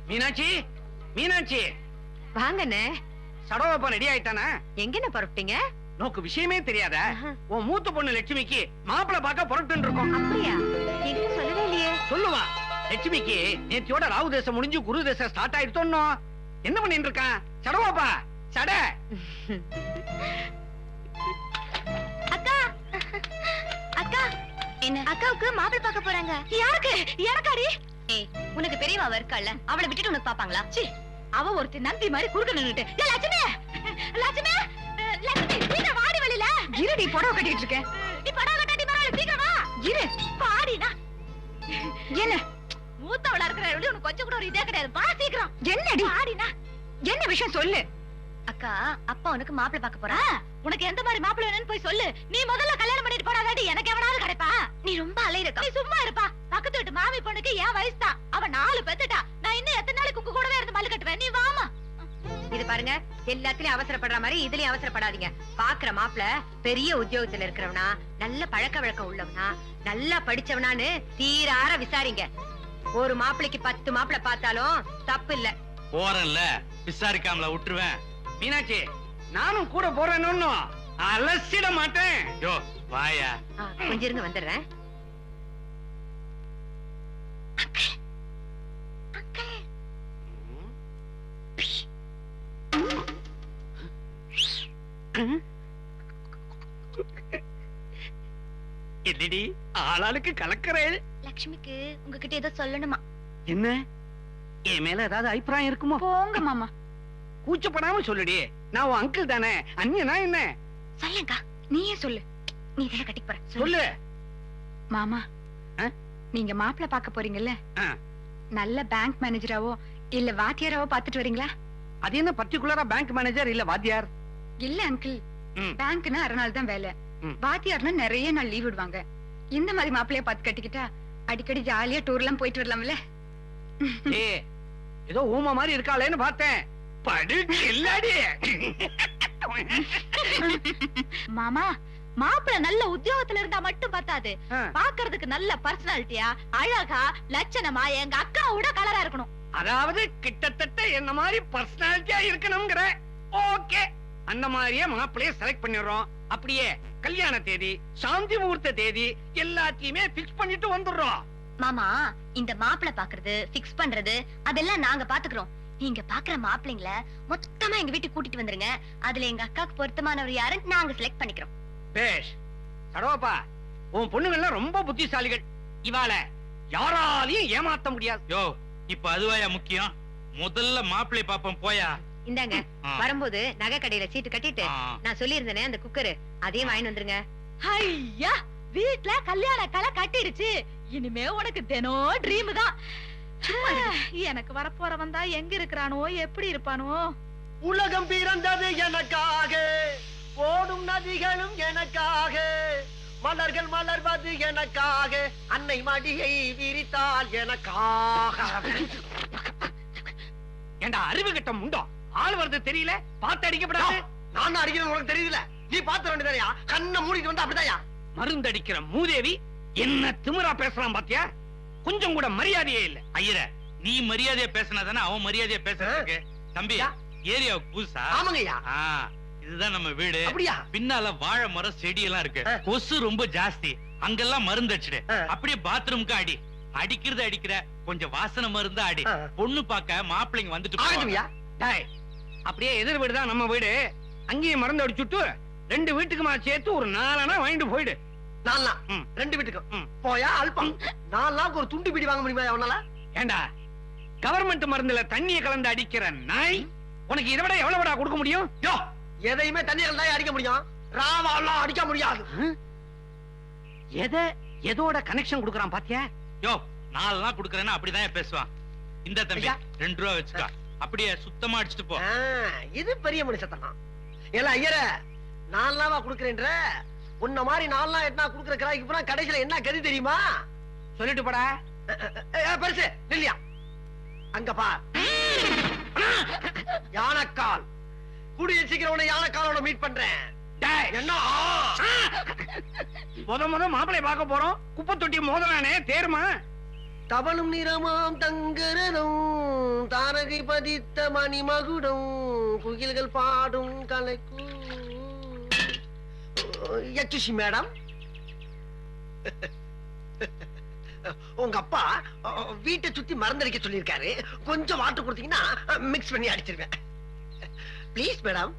மீனாட்சி, மீனாட்சி வாங்கண்ணே. சடவப்பா ரெடி ஆயிட்டானா? எங்கன்னு புறப்பட்டீங்க? நோக்கு விஷயமே தெரியாத? உன் மூத்த பொண்ணு லட்சுமிக்கு மாப்பிளை பார்க்க புறப்பட்டு இருக்கோம். அப்படியா? என்கிட்ட சொல்லவே இல்லையே. சொல்லுவா. லட்சுமிக்கு நேத்தியோட ராகு தேசம் முடிஞ்சு குரு தேசம் ஸ்டார்ட் ஆயிடுத்தோம். என்ன பண்ணிட்டு இருக்கான் சடவாப்பா? சட அக்கா, அக்கா, என்ன அக்காவுக்கு மாப்பிளை பார்க்க போறாங்க. யாருக்கு? எனக்காடி? ஏய், உனக்கு பெரியவா இருக்கல்ல, அவளை விட்டுட்டு உனக்கு பாப்பாங்களா? சி, அவ ஒருத்தி நந்தி மாதிரி குறுக்க நின்னுட்டு. ஏ லட்சுமி, லட்சுமி, லட்சுமி, நீ வாடி வெளியில. இருடி, புடவை கட்டிட்டு இருக்க. நீ புடவை கட்டாட்டி பரவாயில்ல, சீக்கிரம் வா. இரு, பாடினா. என்ன? மூத்தவளா இருக்கிற உனக்கு கொஞ்சம் கூட ஒரு இதே கிடையாது. வா சீக்கிரம். என்னடி? பாடினா. என்ன விஷயம் சொல்லு. அக்கா, அப்பா உனக்கு மாப்பிளை பார்க்க போறா. உனக்கு எந்த மாதிரி மாப்பிளை வேணும்னு போய் சொல்லு. நீ முதல்ல கல்யாணம் பண்ணிட்டு போறாதாடி எனக்கு எவனாவது கிடைப்பா? நீ ரொம்ப அலையிறக்கா. நீ சும்மா இருப்பா. பக்கத்து வீட்டு மாமி பொண்ணுக்கு என் வயசு தான். அவ 4 பெத்துட்டா. நான் இன்னும் எத்தனை நாளைக்கு உங்க கூடவே இருந்து மல்லு கட்டுவேன். நீ வாமா. இது பாருங்க, எல்லாத்துலயும் அவசரப்படுற மாதிரி இதுலயும் அவசரப்படாதீங்க. பாக்குற மாப்பிளை பெரிய உத்தியோகத்துல இருக்கிறவனா, நல்ல பழக்க வழக்கம் உள்ளவனா, நல்லா படிச்சவனான்னு தீரார விசாரிங்க. ஒரு மாப்பிளைக்கு 10 மாப்பிளை பார்த்தாலும் தப்பு இல்ல. போறேன்ல, விசாரிக்காமல விட்டுருவேன். மீனாட்சி, நானும் கூட போறேன்னு அலசிட மாட்டேன். யோ வாயா. கொஞ்சம் இருங்க, வந்துடுறேன். என்னடி ஆளாளுக்கு கலக்கிறேன்? லட்சுமிக்கு உங்ககிட்ட ஏதோ சொல்லணுமா? என்ன? என் மேல ஏதாவது அபிப்பிராயம் இருக்குமோ? போங்க மாமா. கூச்சப்படாம சொல்லுடி. நான் உன் அங்கிள் தானே, அண்ணியனா என்ன? சொல்லுங்கா, நீயே சொல்லு. நீ இதெல்லாம் கட்டிக்கு போற சொல்லு. மாமா, நீங்க மாப்பிள்ள பார்க்க போறீங்கல்ல, நல்ல பேங்க் மேனேஜராவோ இல்ல வாத்தியாராவோ பாத்துட்டு வரீங்களா? அது என்ன பர்டிகுலரா பேங்க் மேனேஜர் இல்ல வாத்தியார்? இல்ல அங்கிள், பேங்க்னா 6 நாள் தான் வேலை, வாத்தியார்னா நிறைய நாள் லீவ் விடுவாங்க. இந்த மாதிரி மாப்பிள்ளைய பார்த்து கட்டிக்கிட்டா அடிக்கடி ஜாலியா டூர் எல்லாம் போயிட்டு வரலாம்ல. ஏதோ ஊமா மாதிரி இருக்காளேன்னு பார்த்தேன். மாமா, மாப்பிள்ள நல்ல உத்தியோகத்துல இருந்தா மட்டும் பத்தாது, பாக்குறதுக்கு நல்ல பர்சனாலிட்டியா, அழகா, லட்சணமா எங்க அக்காவோட கலரா இருக்கணும். அதாவது கிட்டத்தட்ட என்ன மாதிரி பர்சனாலிட்டியா இருக்கணும்ங்கற. ஓகே, அந்த மாதிரியே மாப்பிளைய செலக்ட் பண்ணிடுறோம். அப்படியே கல்யாண தேதி, சாந்தி முகூர்த்த தேதி எல்லாத்தையுமே பிக்ஸ் பண்ணிட்டு வந்துடுறோம். மாமா, இந்த மாப்பிளை பாக்குறது, பிக்ஸ் பண்றது அதெல்லாம் நாங்க பாத்துக்கிறோம். நீங்க பாக்குற மாப்பிள்ளைங்கள மொத்தமா எங்க வீட்டுக்கு கூட்டிட்டு வந்துருங்க. அதுல எங்க அக்காக்கு பொருத்தமானவர் யாருன்னு நாங்க செலக்ட் பண்ணிக்கிறோம். பேஷ். சடவாப்பா, உன் பொண்ணுங்கள்லாம் ரொம்ப புத்திசாலிகள். இவாள யாராலையும் ஏமாத்த முடியாது. யோ, இப்ப அதுவாயா முக்கியம்? முதல்ல மாப்பிள்ளை பாப்போம் போயா. இந்தாங்க, வரும்போது நகை கடையில சீட்டு கட்டிட்டு நான் சொல்லியிருந்தேனே அந்த குக்கரு, அதையும் வாங்கி வந்துருங்க. ஐயா, வீட்ல கல்யாண கலை கட்டிடுச்சு. இனிமே உனக்கு தினம் ட்ரீம் தான். எனக்கு வரப்போறவன் தான் எங்க இருக்கிறானோ, எப்படி இருப்பானோ. உலகம் பிறந்தது எனக்காக, ஓடும் நதிகளும் எனக்காக, மலர்கள் மலர்வது எனக்காக, அன்னை மடியை விரித்தால் எனக்காக. ஏண்டா அறிவு கட்டம் உண்டோ? ஆள் வருது தெரியல, பார்த்து அடிக்கப்படாது. நான் அடிக்கிறது உனக்கு தெரியுதுல, நீ பார்த்து வேண்டியதையா? கண்ணை மூடிட்டு வந்து அப்படிதாயா மருந்தடிக்கிற மூதேவி என்ன திமிரா பேசலாம் பாத்தியா? கொஞ்சம் கூட மரியாதையே இல்ல. ஐயர, நீ மரியாதையா பேசினாதானே அவன் மரியாதையா பேசுறதுக்கு. தம்பி, ஏரியாவுக்கு புதுசா? ஆமாங்கய்யா. இதுதான் நம்ம வீடு. அப்படியா? பின்னால வாழை மரம் செடி எல்லாம் இருக்கு. கொசு ரொம்ப ஜாஸ்தி. அங்கெல்லாம் மருந்து அடிச்சுடு. அப்படியே பாத்ரூமுக்கு அடி. அடிக்கிறது அடிக்கிற, கொஞ்சம் வாசனை மருந்து அடி. பொண்ணு பாக்க மாப்பிள்ளைங்க வந்துட்டு. அப்படியே எதிர் வீடு தான் நம்ம வீடு. அங்கேயும் மருந்து அடிச்சுட்டு 2 வீட்டுக்குமா சேர்த்து ஒரு 4 அணா வாங்கிட்டு போயிடு. 2 வீட்டுக்கு போயா அல்பம். 4 நாளுக்கு ஒரு துண்டு பீடி வாங்க முடியுமா அவனால? ஏண்டா, கவர்மெண்ட் மருந்துல தண்ணியை கலந்து அடிக்கிற நாய், உனக்கு இதை விட எவ்வளவுடா கொடுக்க முடியும்? எதையுமே தண்ணியை கலந்து அடிக்க முடியும், ராவாலாம் அடிக்க முடியாது. எதோட கனெக்ஷன் கொடுக்கறான் பாத்தியா? யோ, 4 நாள் கொடுக்கறேன்னா அப்படிதான் பேசுவான். இந்த தம்பி 2 ரூபா வச்சுக்கா, அப்படியே சுத்தமா அடிச்சுட்டு போ. இது பெரிய மனுஷத்தனம். ஏல ஐயர, 4 நாளா கொடுக்கறேன்ற, உன்ன மாதிரி 4 நாள் எட்டனா கொடுக்கற கிராய்க்கு போனா கடைசில என்ன கதி தெரியுமா? சொல்லிட்டு போடா. பெருசு இல்லையா? அங்க பா, யானைக்கால். கூடிய சீக்கிரம் உன்னை யானைக்காலோட மீட் பண்றேன். என்ன முத மாப்பிளை பார்க்க போறோம், குப்பை தொட்டி மோதலானே தேருமா? தவளும் நிறமாம் தங்கரனும் தாரகை பதித்த மணிமகுடம் குயில்கள் பாடும் கலைக்கு. எச்சுசி மேடம், உங்க அப்பா வீட்டை சுத்தி மருந்தடிக்க சொல்லியிருக்காரு. கொஞ்சம் வாட்டர் கொடுத்தீங்கன்னா மிக்ஸ் பண்ணி அடிச்சிருவேன். Please madam.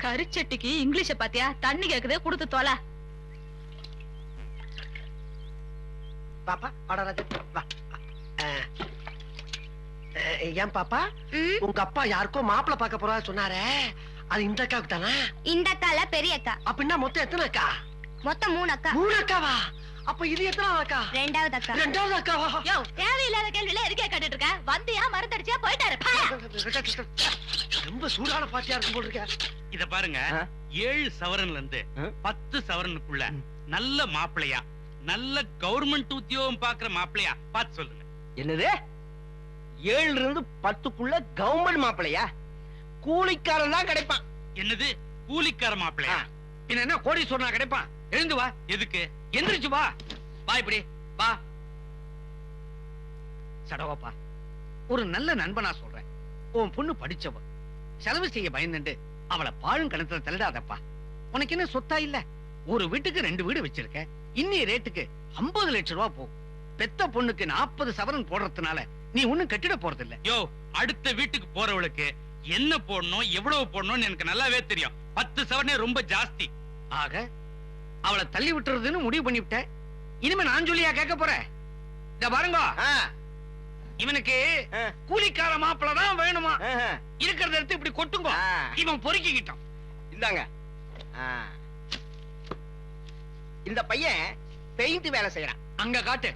கருச்சட்டிக்கு இங்கிலீஷ பாத்தியா? தண்ணி கேக்குதே, கொடுத்து தொலை. பாப்பா வாடா வா. ஏன் பாப்பா, உங்க அப்பா யாருக்கோ மாப்பிள்ள பார்க்க போறா சொன்னாரே, அது இந்த அக்காவுக்கு தானே? இந்த அக்கால பெரிய அக்கா. அப்படின்னா மொத்தம் எத்தனை அக்கா? மொத்தம் 3 அக்கா. 3 அக்காவா? அப்ப இது எத்தனாவது அக்கா? 2வது அக்கா. 2வது அக்காவா? யோ, தேவையில்லாத கேள்வியில எதுக்கே கேட்டுட்டு இருக்க? வந்தியா மருந்தடிச்சியா போயிட்டாரு. ரொம்ப சூடான பாட்டியா இருக்கும் போல இருக்க. இத பாருங்க, 7 சவரன்ல இருந்து 10 சவரனுக்குள்ள நல்ல மாப்பிளையா, நல்ல கவர்மெண்ட் உத்தியோகம் பாக்குற மாப்பிளையா பார்த்து சொல்லுங்க. என்னது? 7 இருந்து 10க்குள்ள கவர்மெண்ட் மாப்பிளையா? கூலிக்காரன் தான் கிடைப்பான். என்னது கூலிக்கார மாப்பிளையா? பின்ன என்ன கோடீஸ்வரனா கிடைப்பான்? எழுந்து வா. எதுக்கு? எந்திரிச்சு வா. வா இப்படி வா. சடவாப்பா, ஒரு நல்ல நண்பனா சொல்றேன். உன் பொண்ணு படிச்சவ, செலவு செய்ய பயந்துட்டு அவளை பாழும் கணத்துல தள்ளிடாதப்பா. உனக்கு என்ன சொத்தா இல்ல? ஒரு வீட்டுக்கு 2 வீடு வச்சிருக்க. இன்னைய ரேட்டுக்கு 50 லட்சம் ரூபாய் போகும். பெத்த பொண்ணுக்கு 40 சவரன் போடுறதுனால நீ ஒண்ணும் கட்டிட போறது இல்ல. யோ, அடுத்த வீட்டுக்கு போறவளுக்கு என்ன போடணும், எவ்வளவு போடணும்னு எனக்கு நல்லாவே தெரியும். 10 சவரனே ரொம்ப ஜாஸ்தி. ஆக அவளை தள்ளி விட்டுறதுன்னு முடிவு பண்ணிவிட்ட. இனிமே நான் சொல்லியா கேட்க போறேன்? இத பாருங்க, இவனுக்கு கூலிக்கார மாப்பிள்ள தான் வேணுமா? இருக்கிறத எடுத்து இப்படி கொட்டுங்க. இவன் பொறுக்கிக்கிட்டான். இந்தாங்க. இந்த பையன் பெயிண்ட் வேலை செய்யறான். அங்க காட்டு.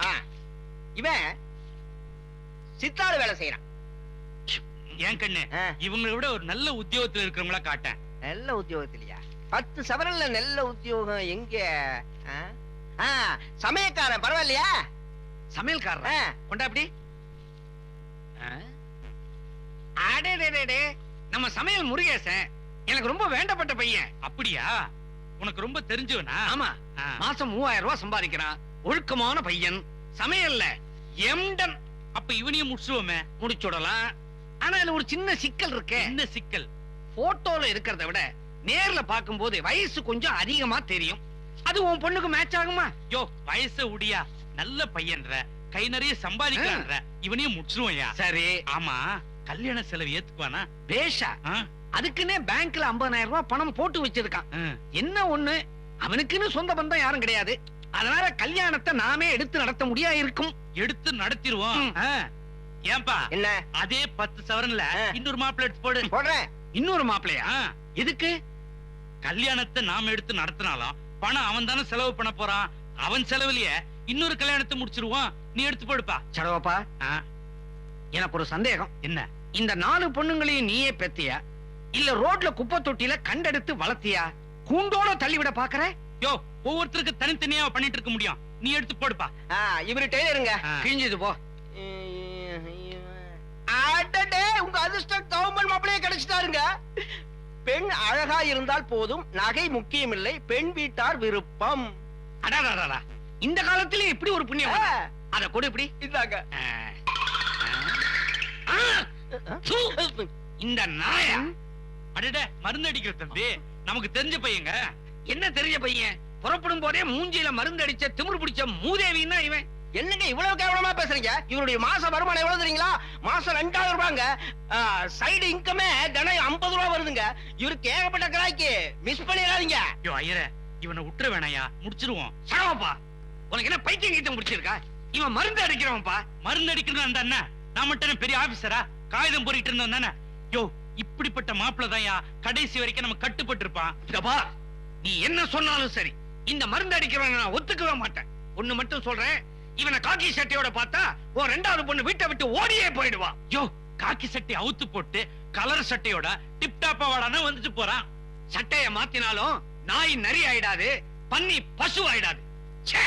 இவன் சித்தாறு வேலை செய்யறான். ஏன் கண்ணு, இவங்களை விட ஒரு நல்ல உத்தியோகத்துல இருக்கிறவங்களா காட்டேன். நல்ல உத்தியோகத்திலயா? 10 சவரன்ல நல்ல உத்தியோகம் எங்க? சமயக்காரன் பரவாயில்லையா? சமையல்காரன் கொண்டா அப்படி. அடே, நம்ம சமையல் முருகேசன் எனக்கு ரொம்ப வேண்டப்பட்ட பையன். அப்படியா? உனக்கு ரொம்ப தெரிஞ்சவனா? ஆமா, மாசம் 3000 ரூபாய் சம்பாதிக்கிறான். ஒழுக்கமான பையன், சமையல்ல எம்டன். அப்ப இவனையும் முடிச்சுவோமே. முடிச்சுடலாம். ஆனா இதுல ஒரு சின்ன சிக்கல் இருக்கு. என்ன சிக்கல்? போட்டோல இருக்கிறத விட நேர்ல பாக்கும்போது வயசு கொஞ்சம் அதிகமா தெரியும். அது உன் பொண்ணுக்கு மேட்ச் ஆகுமா? யோ, வயசு உடியா, நல்ல பையன்ற, கை நிறைய சம்பாதிக்கிறான்ற, இவனையும் முடிச்சிருவோம்யா. சரி. ஆமா, கல்யாண செலவு ஏத்துக்குவானா? பேஷா. அதுக்குன்னே பேங்க்ல 50,000 ரூபாய் பணம் போட்டு வச்சிருக்கான். என்ன ஒண்ணு, அவனுக்குன்னு சொந்த பந்தம் யாரும் கிடையாது. அதனால கல்யாணத்தை நாமே எடுத்து நடத்த முடியா இருக்கும். எடுத்து நடத்திடுவோம். ஏன்பா, என்ன? அதே 10 சவரன்ல இன்னொரு மாப்பிள்ளை எடுத்து போடு. போடுறேன். இன்னொரு மாப்பிள்ளையா? எதுக்கு? கல்யாணத்தை நாம எடுத்து நடத்தினாலும் பணம் அவன் தானே செலவு பண்ண போறான். அவன் செலவுலயே இன்னொரு கல்யாணத்தை முடிச்சிருவான். நீ எடுத்து போடுப்பா. சடவாப்பா, எனக்கு ஒரு சந்தேகம். என்ன? இந்த 4 பொண்ணுங்களையும் நீயே பெத்தியா, இல்ல ரோட்ல குப்பை தொட்டில கண்டெடுத்து வளர்த்தியா? கூண்டோட தள்ளிவிட பாக்குற? யோ, ஒவ்வொருத்தருக்கு தனித்தனியா பண்ணிட்டு இருக்க முடியும். நீ எடுத்து போடுப்பா. இவரு டெய்லருங்க. கிழிஞ்சது போ. அடடே, உங்க அதிர்ஷ்டம் கவர்மெண்ட் மாப்பிளையே கிடைச்சிட்டாருங்க. பெண் அழகா இருந்தால் போதும், நகை முக்கியமில்லை, பெண் வீட்டார் விருப்பம். அடாடாடா, இந்த காலத்திலே இப்படி ஒரு புண்ணியம். அத கொடு இப்படி. இந்தாங்க. இந்த நாயா? அடடே, மருந்து அடிக்கிற தம்பி, நமக்கு தெரிஞ்ச பையங்க. என்ன தெரிஞ்ச பையன்? புறப்படும் போதே மூஞ்சியில மருந்து அடிச்ச திமிரு பிடிச்ச மூதேவின்னா இவன். என்னங்க இவ்வளவு கேவலமா பேசுறீங்க? இவருடைய மாச வருமானம் எவ்வளவு தெரியுங்களா? மாசம் 2000 ரூபாங்க. சைடு இன்கமே தினம் 50 ரூபாய் வருதுங்க. இவருக்கு ஏகப்பட்ட கிராய்க்கு மிஸ் பண்ணிடாதீங்க. யோ ஐயரே, இவனை விட்டுற வேணாயா, முடிச்சிருவோம். சடவாப்பா, உனக்கு என்ன பைத்தியம் கீத்தம் முடிச்சிருக்கா? இவன் மருந்து அடிக்கிறவன்பா. மருந்து அடிக்கிறது அந்த அண்ணா. நான் மட்டும் பெரிய ஆபீசரா காகிதம் போரிட்டு இருந்தோம் தானே? யோ, இப்படிப்பட்ட மாப்பிள்ள தான்யா கடைசி வரைக்கும் நம்ம கட்டுப்பட்டு இருப்பான். நீ என்ன சொன்னாலும் சரி, இந்த மருந்து அடிக்கிறவன் நான் ஒத்துக்கவே மாட்டேன். ஒண்ணு மட்டும் சொல்றேன், இவனை காக்கி சட்டையோட பார்த்தா ஒரு 2வது பொண்ணு வீட்டை விட்டு ஓடியே போயிடுவா. யோ, காக்கி சட்டை அவுத்து போட்டு கலர் சட்டையோட டிப் டாப்பா வாடானே வந்துட்டு போறான். சட்டைய மாத்தினாலும் நாய் நரி ஆயிடாது, பன்னி பசு ஆயிடாது. ச்சே.